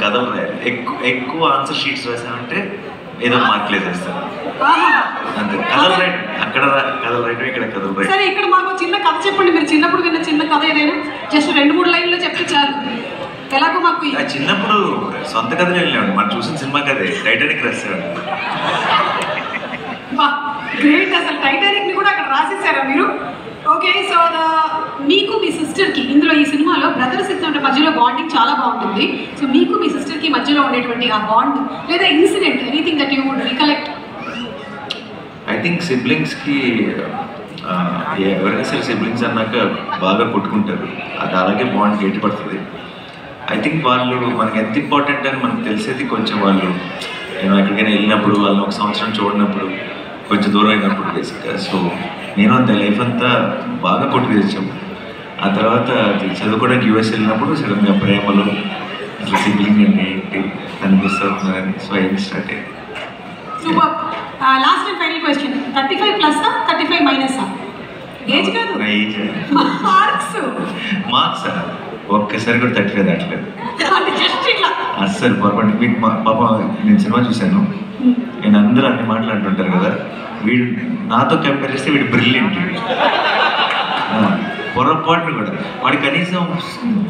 కథలు రాయాలి. ఎక్కువ ఆన్సర్ షీట్స్ రాసామంటే ఏదో మార్కులు వేసేస్తారు అంతే. కథలు రైట్ అక్కడ కథలు రైట్ ఇక్కడ కథలు రైట్. సరే ఇక్కడ మాకు చిన్న కథ చెప్పండి. మీరు చిన్నప్పుడు విన్న చిన్న కథ ఏదైనా జస్ట్ 2-3 లైన్లో చెప్తే చాలు. ఎలాగో మాకు చిన్నప్పుడు సొంత కథలు వెళ్ళామండి. మనం చూసిన సినిమా కథే టైటానిక్ రాసేవాడు. గ్రేట్. అసలు టైటానిక్ ని కూడా అక్కడ రాసేసారా మీరు? ఓకే. సో మీకు మీ సిస్టర్కి ఇందులో ఈ సినిమాలో బ్రదర్ సిస్టర్ మధ్యలో బాండింగ్ చాలా బాగుంటుంది. సో మీకు మీ సిస్టర్కి మధ్యలో ఉండేటువంటి ఆ బాండ్ లేదా incident anything that you would recollect? I think సిబ్లింగ్స్కి ఎవరైనా సరే సిబ్లింగ్స్ అన్నాక బాగా కొట్టుకుంటారు. అది అలాగే బాండ్ గట్టి పడుతుంది. ఐ థింక్ వాళ్ళు మనకి ఎంత ఇంపార్టెంట్ అని మనకు తెలిసేది కొంచెం వాళ్ళు ఎక్కడికైనా వెళ్ళినప్పుడు, వాళ్ళని ఒక సంవత్సరం చూడనప్పుడు, కొంచెం దూరం అయినప్పుడు బేసిక్గా. సో నేను అంత లైఫ్ అంతా బాగా కొట్టుకు తెచ్చాము. ఆ తర్వాత చదువుకోవడానికి యూఎస్ వెళ్ళినప్పుడు సడన్గా ప్రేమలో అసలు సిబ్లింగ్ అంటే ఏంటి దాన్ని మిస్ అవుతున్నారని సో ఐ స్టార్ట్ అయ్యింది. Super. Last and final question, 35 plus 35 minus? Age కాదు, మార్క్స్ ఒక్కసారి కూడా 35 దాటలేదు అస్సలు. పొరపాటు మీకు పాప నేను సినిమా చూశాను, నేను అందరూ అన్ని మాట్లాడుతుంటారు కదా, వీడు నాతో కంపేర్ చేస్తే వీడు బ్రిలియంట్. పొరపాటును కూడా వాడు కనీసం